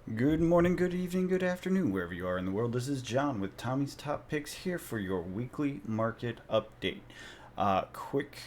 Good morning, good evening, good afternoon, wherever you are in the world. This is John with Tommy's Top Picks here for your weekly market update. Quick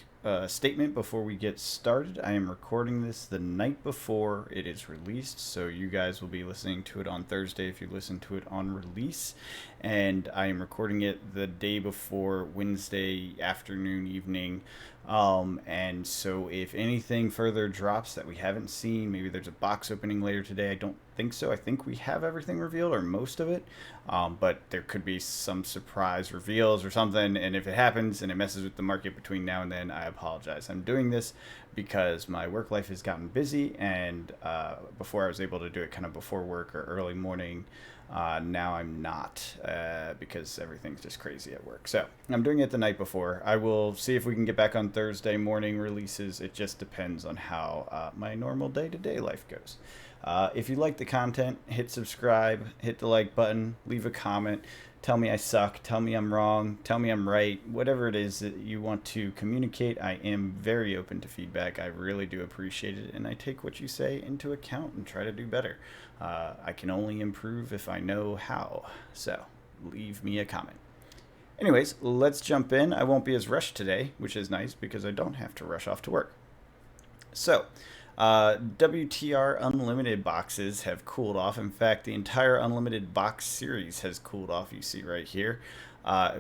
statement before we get started. I am recording this the night before it is released, so you guys will be listening to it on Thursday if you listen to it on release. And I am recording it the day before Wednesday afternoon, evening. And so if anything further drops that we haven't seen, maybe there's a box opening later today. I don't think so. I think we have everything revealed or most of it. But there could be some surprise reveals or something. And if it happens and it messes with the market between now and then, I apologize. I'm doing this because my work life has gotten busy. And before I was able to do it kind of before work or early morning. Now I'm not because everything's just crazy at work. So I'm doing it the night before. I will see if we can get back on Thursday morning releases. It just depends on how my normal day-to-day life goes. If you like the content, hit subscribe, hit the like button, leave a comment. Tell me I suck, tell me I'm wrong, tell me I'm right, whatever it is that you want to communicate. I am very open to feedback. I really do appreciate it, and I take what you say into account and try to do better. I can only improve if I know how, so leave me a comment. Anyways, let's jump in. I won't be as rushed today, which is nice because I don't have to rush off to work. So, WTR Unlimited boxes have cooled off. In fact, the entire Unlimited box series has cooled off. You see right here.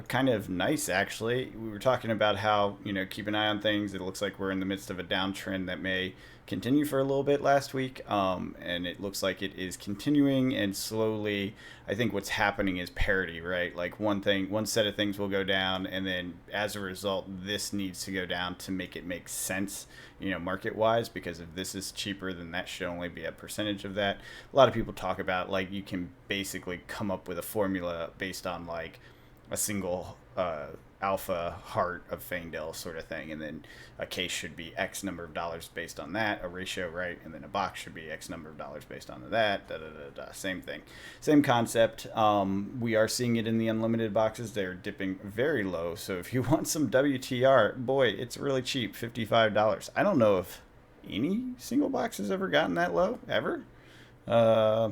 Kind of nice, actually. We were talking about how, keep an eye on things. It looks like we're in the midst of a downtrend that may continue for a little bit last week. And it looks like it is continuing and slowly. I think what's happening is parity, right? Like one set of things will go down, and then as a result, this needs to go down to make it make sense, market wise, because if this is cheaper, then that should only be a percentage of that. A lot of people talk about like you can basically come up with a formula based on like a single alpha heart of Faendale sort of thing, and then a case should be X number of dollars based on that, a ratio, right? And then a box should be X number of dollars based on that. Same thing, same concept. We are seeing it in the unlimited boxes. They're dipping very low. So if you want some WTR, boy, it's really cheap, $55. I don't know if any single box has ever gotten that low ever. Uh,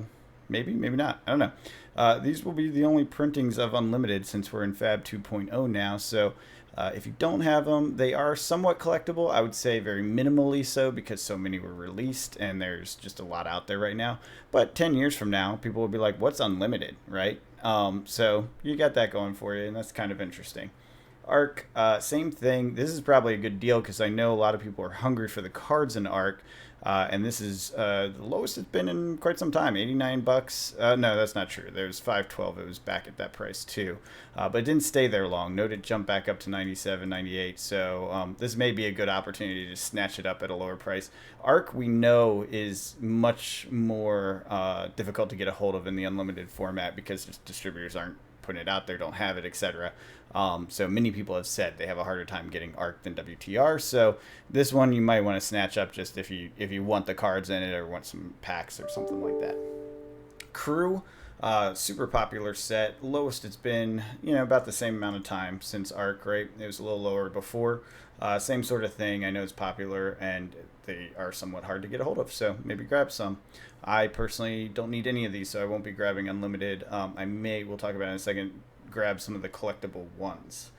maybe not. I don't know. These will be the only printings of Unlimited since we're in Fab 2.0 now. So if you don't have them, they are somewhat collectible. I would say very minimally so because so many were released and there's just a lot out there right now. But 10 years from now, people will be like, what's Unlimited, right? So you got that going for you, and that's kind of interesting. Arc, same thing. This is probably a good deal because I know a lot of people are hungry for the cards in Arc. And this is the lowest it's been in quite some time, $89. No, that's not true. There's 512. It was back at that price too, but it didn't stay there long. Note it jumped back up to 97, 98. So this may be a good opportunity to snatch it up at a lower price. Arc, we know, is much more difficult to get a hold of in the unlimited format because distributors aren't putting it out there, don't have it, etc. So many people have said they have a harder time getting ARC than WTR. So this one you might want to snatch up just if you want the cards in it or want some packs or something like that. Crew, super popular set. Lowest it's been, about the same amount of time since ARC, right? It was a little lower before. Same sort of thing. I know it's popular and they are somewhat hard to get a hold of, so maybe grab some. I personally don't need any of these, so I won't be grabbing Unlimited. We'll talk about it in a second, grab some of the collectible ones.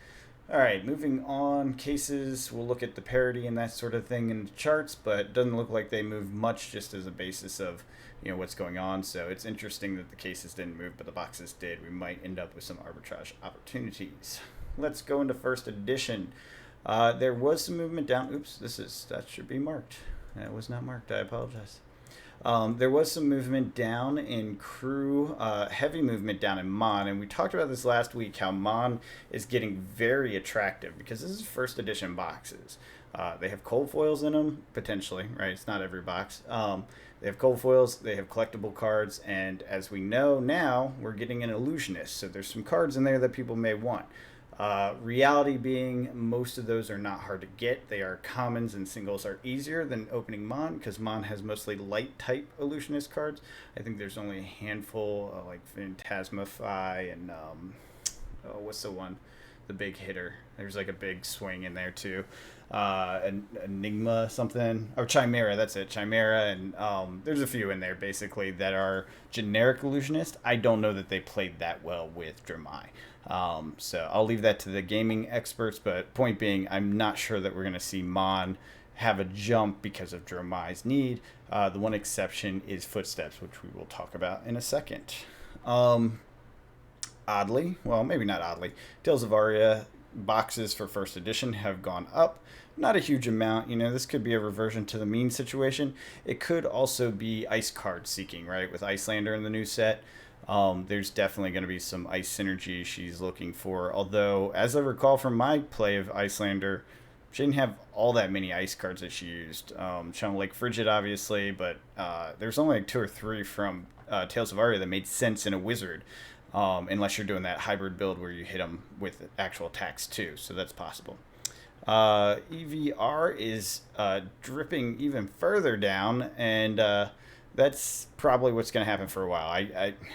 All right, moving on. Cases, we'll look at the parity and that sort of thing in the charts, but it doesn't look like they move much just as a basis of what's going on. So it's interesting that the cases didn't move, but the boxes did. We might end up with some arbitrage opportunities. Let's go into first edition. There was some movement down. Oops, that should be marked. That was not marked. I apologize. There was some movement down in Crew, heavy movement down in Mon, and we talked about this last week, how Mon is getting very attractive because this is first edition boxes. They have cold foils in them, potentially, right? It's not every box. They have cold foils, they have collectible cards, and as we know now, we're getting an illusionist, so there's some cards in there that people may want. Reality being, most of those are not hard to get. They are commons, and singles are easier than opening Mon because Mon has mostly light type illusionist cards. I think there's only a handful, like Phantasmify and what's the one? The big hitter. There's like a big swing in there too. Enigma something, or Chimera. That's it, Chimera, and there's a few in there basically that are generic illusionist. I don't know that they played that well with Dramai. So I'll leave that to the gaming experts. But point being, I'm not sure that we're going to see Mon have a jump because of Dramai's need. The one exception is Footsteps, which we will talk about in a second. Oddly, well, maybe not oddly, Tales of Aria boxes for first edition have gone up. Not a huge amount. This could be a reversion to the mean situation. It could also be ice card seeking, right? With Icelander in the new set. There's definitely going to be some ice synergy she's looking for. Although, as I recall from my play of Icelander, she didn't have all that many ice cards that she used. Channel Lake Frigid, obviously, but there's only like 2 or 3 from Tales of Aria that made sense in a wizard. Unless you're doing that hybrid build where you hit them with actual attacks too, so that's possible. EVR is dripping even further down, and that's probably what's going to happen for a while.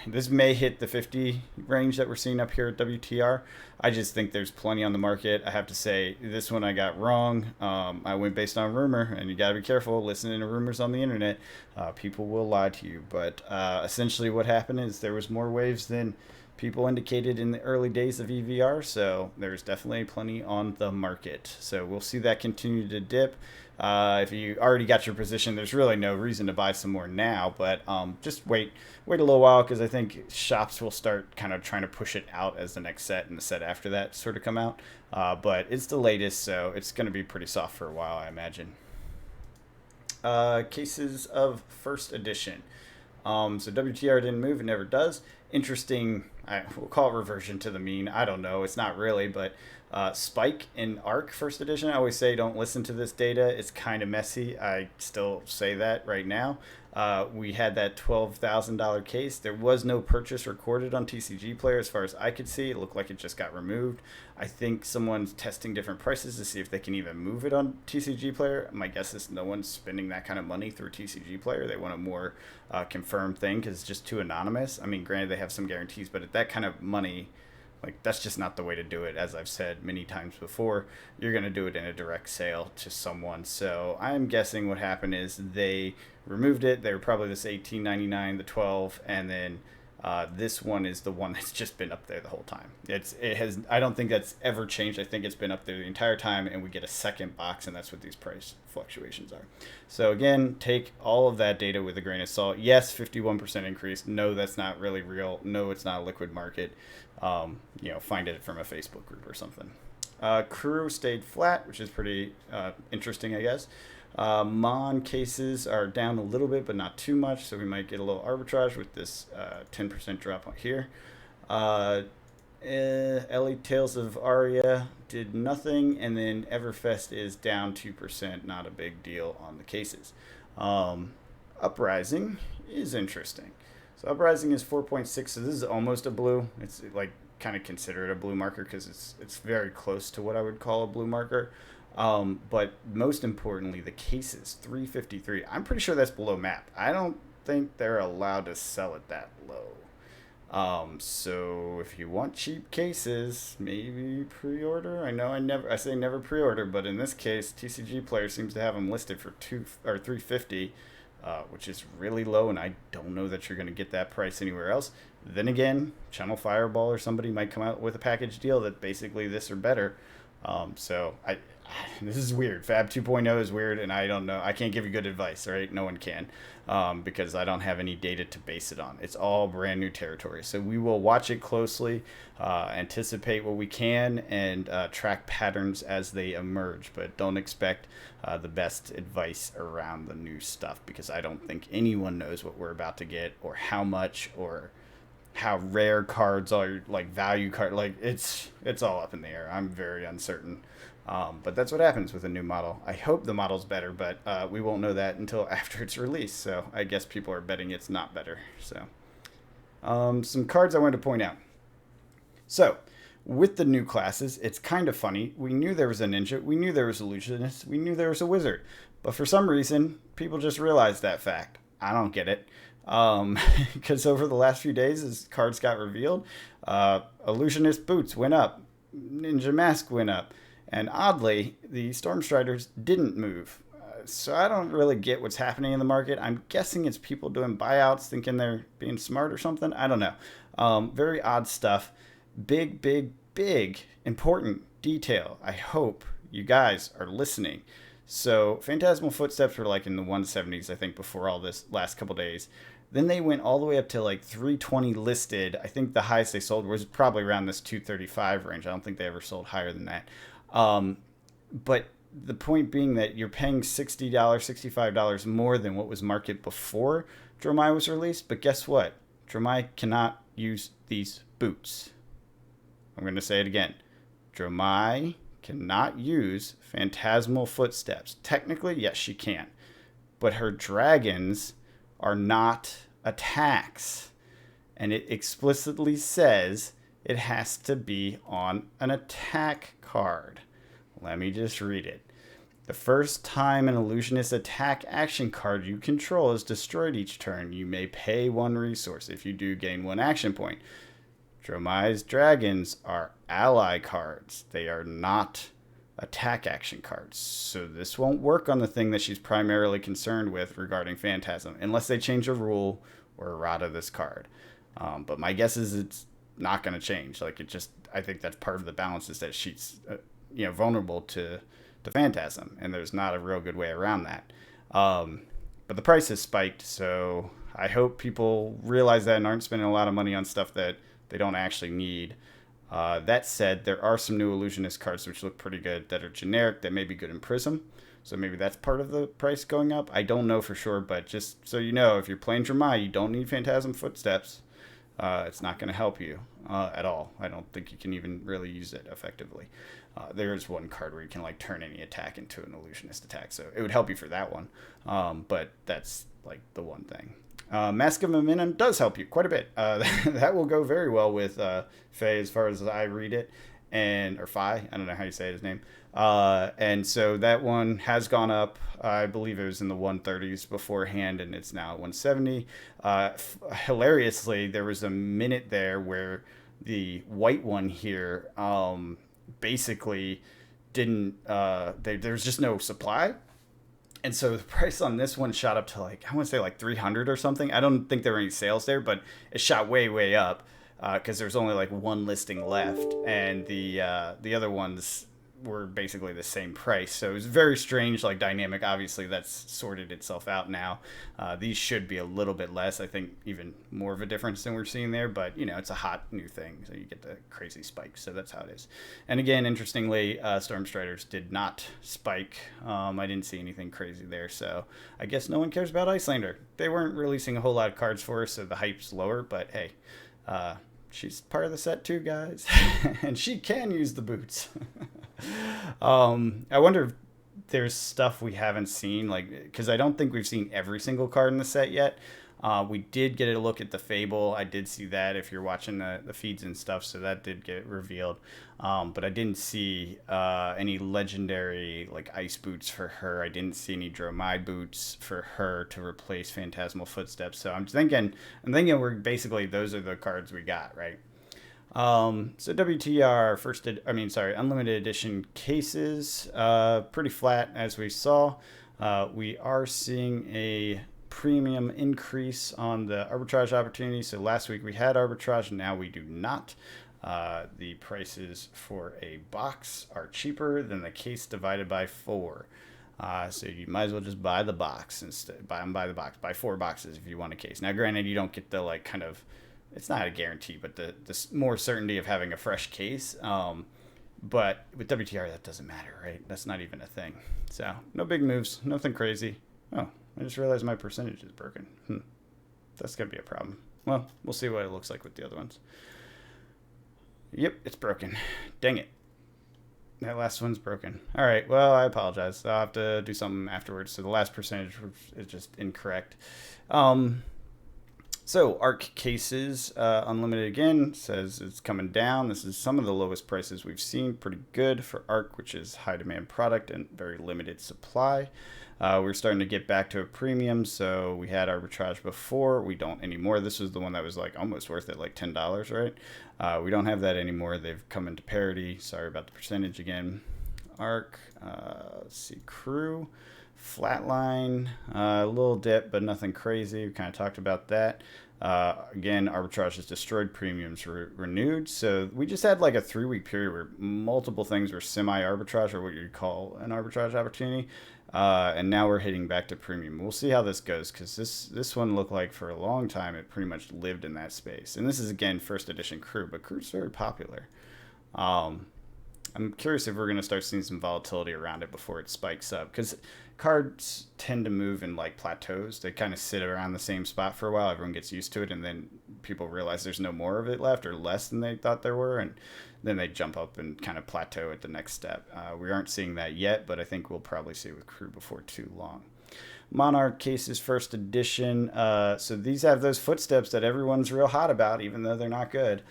This may hit the 50 range that we're seeing up here at WTR. I just think there's plenty on the market. I have to say, this one I got wrong. I went based on rumor, and you got to be careful listening to rumors on the internet. People will lie to you. But essentially what happened is there was more waves than people indicated in the early days of EVR, so there's definitely plenty on the market. So we'll see that continue to dip. If you already got your position, there's really no reason to buy some more now, but just wait a little while, because I think shops will start kind of trying to push it out as the next set and the set after that sort of come out. But it's the latest, so it's going to be pretty soft for a while, I imagine. Cases of first edition. So WTR didn't move, it never does. Interesting, we'll call it reversion to the mean. I don't know, it's not really, but Spike in Arc first edition, I always say don't listen to this data. It's kind of messy. I still say that right now. We had that $12,000 case. There was no purchase recorded on TCG Player as far as I could see. It looked like it just got removed. I think someone's testing different prices to see if they can even move it on TCG Player. My guess is no one's spending that kind of money through TCG Player. They want a more confirmed thing because it's just too anonymous. I mean, granted, they have some guarantees, but at that kind of money, like, that's just not the way to do it. As I've said many times before, you're going to do it in a direct sale to someone. So I'm guessing what happened is they removed it. They were probably this $18.99, the 12, and then this one is the one that's just been up there the whole time. I don't think that's ever changed. I think it's been up there the entire time, and we get a second box, and that's what these price fluctuations are. So again, take all of that data with a grain of salt. Yes, 51% increase. No, that's not really real. No, it's not a liquid market. Find it from a Facebook group or something. Crew stayed flat, which is pretty interesting, I guess. Mon cases are down a little bit, but not too much, so we might get a little arbitrage with this 10% drop here. Ellie Tales of Aria did nothing, and then Everfest is down 2%, not a big deal on the cases. Uprising is interesting. So Uprising is 4.6, so this is almost a blue. It's like kind of consider it a blue marker because it's very close to what I would call a blue marker. But most importantly, the cases, 353. I'm pretty sure that's below map. I don't think they're allowed to sell it that low. So if you want cheap cases, maybe pre-order. I say never pre-order, but in this case, TCG Player seems to have them listed for 350. Which is really low, and I don't know that you're going to get that price anywhere else. Then again, Channel Fireball or somebody might come out with a package deal that basically this or better. This is weird. Fab 2.0 is weird, and I don't know. I can't give you good advice, right? No one can, because I don't have any data to base it on. It's all brand new territory. So we will watch it closely, anticipate what we can, and track patterns as they emerge. But don't expect the best advice around the new stuff, because I don't think anyone knows what we're about to get, or how much, or how rare cards are, like value card. Like it's all up in the air. I'm very uncertain. But that's what happens with a new model. I hope the model's better, but we won't know that until after it's released. So I guess people are betting it's not better. So some cards I wanted to point out. So with the new classes, it's kind of funny. We knew there was a ninja. We knew there was a illusionist. We knew there was a wizard. But for some reason, people just realized that fact. I don't get it. Because over the last few days, as cards got revealed, illusionist boots went up. Ninja mask went up. And oddly, the Storm Striders didn't move. So I don't really get what's happening in the market. I'm guessing it's people doing buyouts thinking they're being smart or something. I don't know. Very odd stuff. Big, big, big, important detail. I hope you guys are listening. So Phantasmal Footsteps were like in the 170s, I think, before all this last couple days. Then they went all the way up to like 320 listed. I think the highest they sold was probably around this 235 range. I don't think they ever sold higher than that. But the point being that you're paying $60, $65 more than what was market before Dromai was released. But guess what? Dromai cannot use these boots. I'm going to say it again. Dromai cannot use Phantasmal Footsteps. Technically, yes, she can. But her dragons are not attacks. And it explicitly says it has to be on an attack card. Let me just read it. The first time an illusionist attack action card you control is destroyed each turn, you may pay 1 resource. If you do, gain 1 action point. Dromai's dragons are ally cards. They are not attack action cards. So this won't work on the thing that she's primarily concerned with regarding Phantasm, unless they change a rule or errata this card. But my guess is it's not going to change. Like, it just, I think that's part of the balance, is that she's vulnerable to Phantasm, and there's not a real good way around that. But the price has spiked, so I hope people realize that and aren't spending a lot of money on stuff that they don't actually need. That said, there are some new Illusionist cards which look pretty good that are generic, that may be good in Prism. So maybe that's part of the price going up. I don't know for sure, but just so you know, if you're playing Dromai, you don't need Phantasm Footsteps. It's not going to help you at all. I don't think you can even really use it effectively. There is one card where you can like turn any attack into an Illusionist attack, so it would help you for that one. But that's like the one thing. Mask of Momentum does help you quite a bit. That will go very well with Faye as far as I read it, or Fi. I don't know how you say his name. And so that one has gone up. I believe it was in the 130s beforehand, and it's now at 170. Hilariously, there was a minute there where the white one here basically didn't. There was just no supply. And so the price on this one shot up to like, I want to say like 300 or something. I don't think there were any sales there, but it shot way, way up because there's only like one listing left. And the other ones were basically the same price. So it was very strange, like dynamic. Obviously, that's sorted itself out now. These should be a little bit less. I think even more of a difference than we're seeing there. But, it's a hot new thing. So you get the crazy spikes. So that's how it is. And again, interestingly, Storm Striders did not spike. I didn't see anything crazy there. So I guess no one cares about Icelander. They weren't releasing a whole lot of cards for us, so the hype's lower. But hey, she's part of the set too, guys. And she can use the boots. I wonder if there's stuff we haven't seen, like, because I don't think we've seen every single card in the set yet. We did get a look at the Fable. I did see that if you're watching the feeds and stuff, so that did get revealed. But I didn't see any legendary like ice boots for her. I didn't see any Dromai boots for her to replace Phantasmal Footsteps. So I'm thinking we're basically, those are the cards we got, right? So WTR Unlimited Edition cases, pretty flat as we saw. We are seeing a premium increase on the Arbitrage Opportunity. So last week we had Arbitrage, now we do not. The prices for a box are cheaper than the case divided by 4. So you might as well just buy the box instead. Buy the box. Buy 4 boxes if you want a case. Now, granted, you don't get the like kind of, it's not a guarantee, but the more certainty of having a fresh case. But with WTR, that doesn't matter, right? That's not even a thing. So no big moves, nothing crazy. Oh, I just realized my percentage is broken. That's going to be a problem. Well, we'll see what it looks like with the other ones. Yep, it's broken. Dang it. That last one's broken. All right, well, I apologize. I'll have to do something afterwards. So the last percentage is just incorrect. So ARC cases, Unlimited again, says it's coming down. This is some of the lowest prices we've seen. Pretty good for ARC, which is high demand product and very limited supply. We're starting to get back to a premium. So we had Arbitrage before. We don't anymore. This was the one that was like almost worth it, like $10, right? We don't have that anymore. They've come into parity. Sorry about the percentage again. ARC. Let's see, Crew, flatline, a little dip, but nothing crazy. We kind of talked about that. Again, arbitrage has destroyed, premiums renewed. So we just had like a 3-week period where multiple things were semi-arbitrage, or what you'd call an arbitrage opportunity. And now we're hitting back to premium. We'll see how this goes, because this one looked like for a long time it pretty much lived in that space. And this is, again, first edition Crew, but Crew's very popular. I'm curious if we're going to start seeing some volatility around it before it spikes up, because cards tend to move in like plateaus. They kind of sit around the same spot for a while. Everyone gets used to it, and then people realize there's no more of it left, or less than they thought there were, and then they jump up and kind of plateau at the next step. We aren't seeing that yet, but I think we'll probably see it with Crew before too long. Monarch cases first edition. So these have those footsteps that everyone's real hot about, even though they're not good.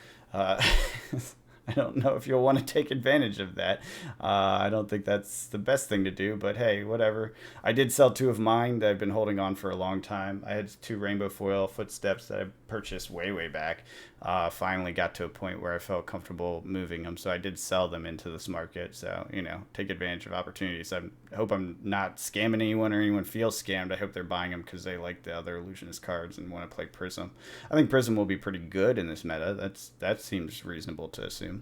I don't know if you'll want to take advantage of that. I don't think that's the best thing to do, but hey, whatever. I did sell 2 of mine that I've been holding on for a long time. I had 2 rainbow foil footsteps that I purchased way back. Finally got to a point where I felt comfortable moving them, so I did sell them into this market. So, take advantage of opportunities. I hope I'm not scamming anyone, or anyone feels scammed. I hope they're buying them because they like the other illusionist cards and want to play Prism. I think Prism will be pretty good in this meta. That seems reasonable to assume.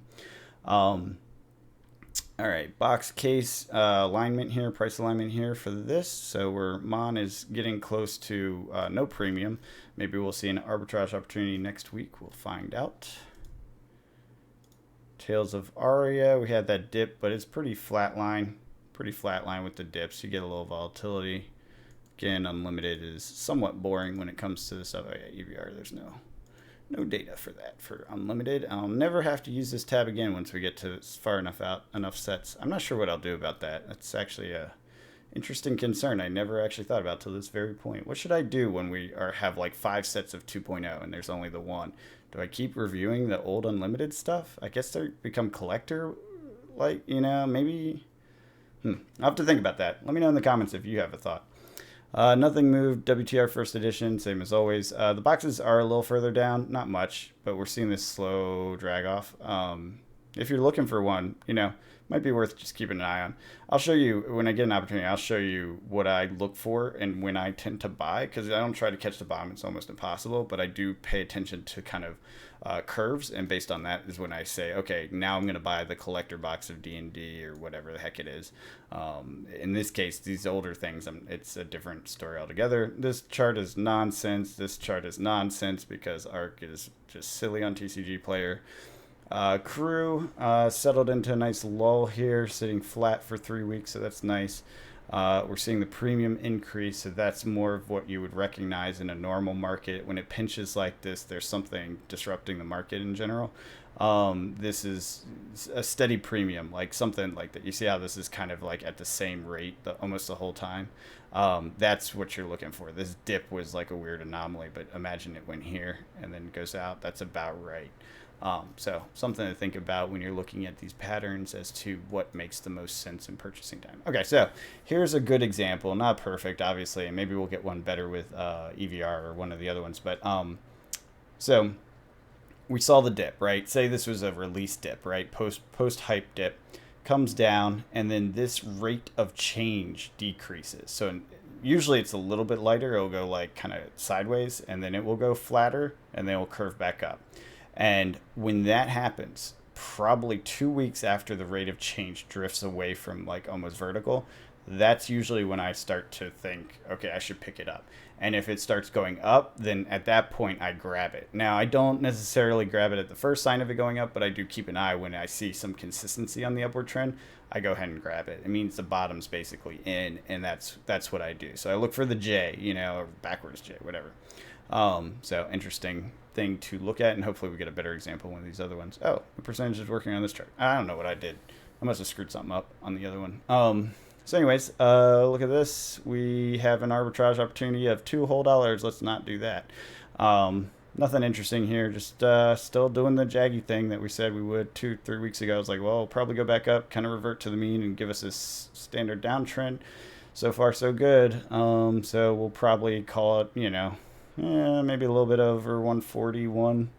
All right, box case alignment here, price alignment here for this. So where Mon is getting close to no premium. Maybe we'll see an arbitrage opportunity next week. We'll find out. Tales of Aria, we had that dip, but it's pretty flat line with the dips. You get a little volatility. Again, unlimited is somewhat boring when it comes to this stuff. Oh yeah, EVR, there's no data for that for unlimited. I'll never have to use this tab again once we get to far enough out, enough sets. I'm not sure what I'll do about that. That's actually a interesting concern I never actually thought about till this very point. What should I do when we have like 5 sets of 2.0 and there's only the one? Do I keep reviewing the old unlimited stuff? I guess they become collector, like, maybe. I'll have to think about that. Let me know in the comments if you have a thought. Nothing moved. WTR first edition, same as always. The boxes are a little further down, not much, but we're seeing this slow drag off. If you're looking for one, might be worth just keeping an eye on. I'll show you when I get an opportunity. I'll show you what I look for and when I tend to buy, because I don't try to catch the bottom. It's almost impossible, but I do pay attention to kind of curves, and based on that is when I say, okay, now I'm going to buy the collector box of D&D or whatever the heck it is. In this case, these older things, it's a different story altogether. This chart is nonsense. This chart is nonsense because ARC is just silly on TCG Player. Crew settled into a nice lull here, sitting flat for 3 weeks, so that's nice. We're seeing the premium increase, so that's more of what you would recognize in a normal market. When it pinches like this, there's something disrupting the market in general. This is a steady premium, like something like that. You see how this is kind of like at the same rate almost the whole time? That's what you're looking for. This dip was like a weird anomaly, but imagine it went here and then goes out. That's about right. So something to think about when you're looking at these patterns as to what makes the most sense in purchasing time. Okay, so here's a good example. Not perfect, obviously, and maybe we'll get one better with EVR or one of the other ones. But so we saw the dip, right? Say this was a release dip, right? Post-hype dip comes down, and then this rate of change decreases. So usually it's a little bit lighter. It'll go like kind of sideways, and then it will go flatter, and then it will curve back up. And when that happens, probably 2 weeks after the rate of change drifts away from like almost vertical, that's usually when I start to think, okay, I should pick it up. And if it starts going up, then at that point I grab it. Now, I don't necessarily grab it at the first sign of it going up, but I do keep an eye when I see some consistency on the upward trend. I go ahead and grab it. It means the bottom's basically in, and that's what I do. So I look for the J, or backwards J, whatever. So interesting thing to look at, and hopefully we get a better example one of these other ones. Oh, the percentage is working on this chart. I don't know what I did. I must have screwed something up on the other one. So anyways, look at this. We have an arbitrage opportunity of $2 whole. Let's not do that. Nothing interesting here. Just still doing the jaggy thing that we said we would 2-3 weeks ago. I was like, well, we'll probably go back up, kind of revert to the mean, and give us this standard downtrend. So far, so good. So we'll probably call it, maybe a little bit over 141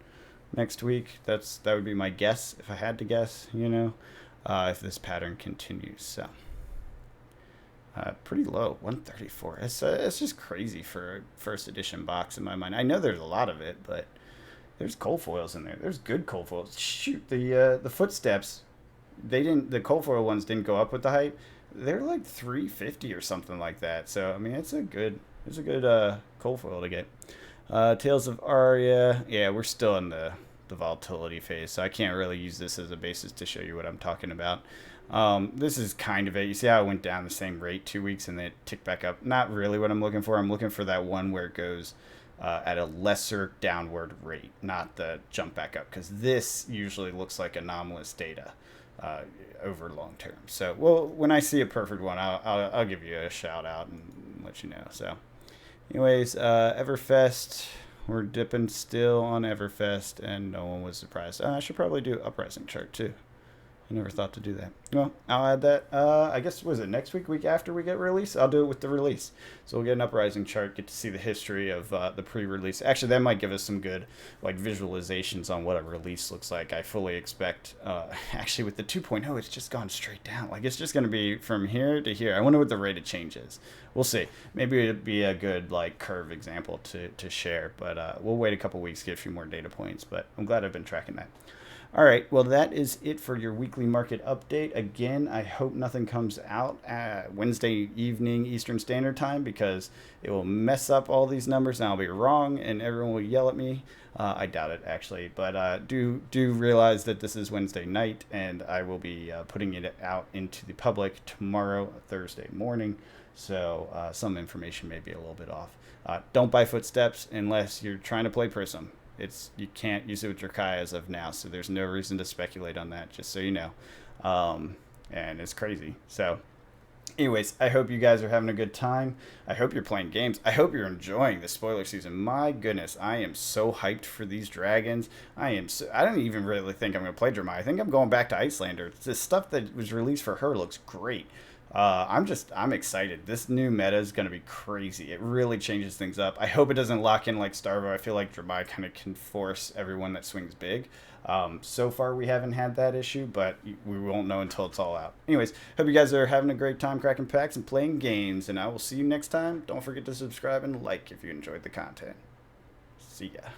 next week. That would be my guess if I had to guess. if this pattern continues. So pretty low, 134. It's just crazy for a first edition box in my mind. I know there's a lot of it, but there's cold foils in there. There's good cold foils. Shoot, the footsteps, they didn't. The cold foil ones didn't go up with the hype. They're like 350 or something like that. So I mean, it's a good cold foil to get. Tales of Aria. Yeah, we're still in the volatility phase, so I can't really use this as a basis to show you what I'm talking about. This is kind of it. You see how it went down the same rate 2 weeks and then it ticked back up. Not really what I'm looking for. I'm looking for that one where it goes at a lesser downward rate, not the jump back up, because this usually looks like anomalous data over long term. So, well, when I see a perfect one, I'll give you a shout out and let you know. So, anyways, Everfest. We're dipping still on Everfest, and no one was surprised. I should probably do Uprising chart too. I never thought to do that. Well, I'll add that. I guess, was it next week after we get release? I'll do it with the release. So we'll get an Uprising chart, get to see the history of the pre-release. Actually, that might give us some good like visualizations on what a release looks like. I fully expect, actually with the 2.0, it's just gone straight down. Like it's just going to be from here to here. I wonder what the rate of change is. We'll see. Maybe it'd be a good like curve example to share, but we'll wait a couple weeks, get a few more data points, but I'm glad I've been tracking that. All right, well, that is it for your weekly market update. Again, I hope nothing comes out Wednesday evening Eastern Standard Time, because it will mess up all these numbers and I'll be wrong and everyone will yell at me. I doubt it, actually, but do realize that this is Wednesday night and I will be putting it out into the public tomorrow, Thursday morning. So some information may be a little bit off. Don't buy Footsteps unless you're trying to play Prism. You can't use it with your Kai as of now, so there's no reason to speculate on that, just so you know. And it's crazy. So anyways, I hope you guys are having a good time. I hope you're playing games. I hope you're enjoying the spoiler season. My goodness, I am so hyped for these dragons. I don't even really think I'm going to play Drama. I think I'm going back to Icelander. The stuff that was released for her looks great. I'm excited. This new meta is going to be crazy. It really changes things up. I hope it doesn't lock in like Starvo. I feel like Dramae kind of can force everyone that swings big. So far, we haven't had that issue, but we won't know until it's all out. Anyways, hope you guys are having a great time cracking packs and playing games, and I will see you next time. Don't forget to subscribe and like if you enjoyed the content. See ya.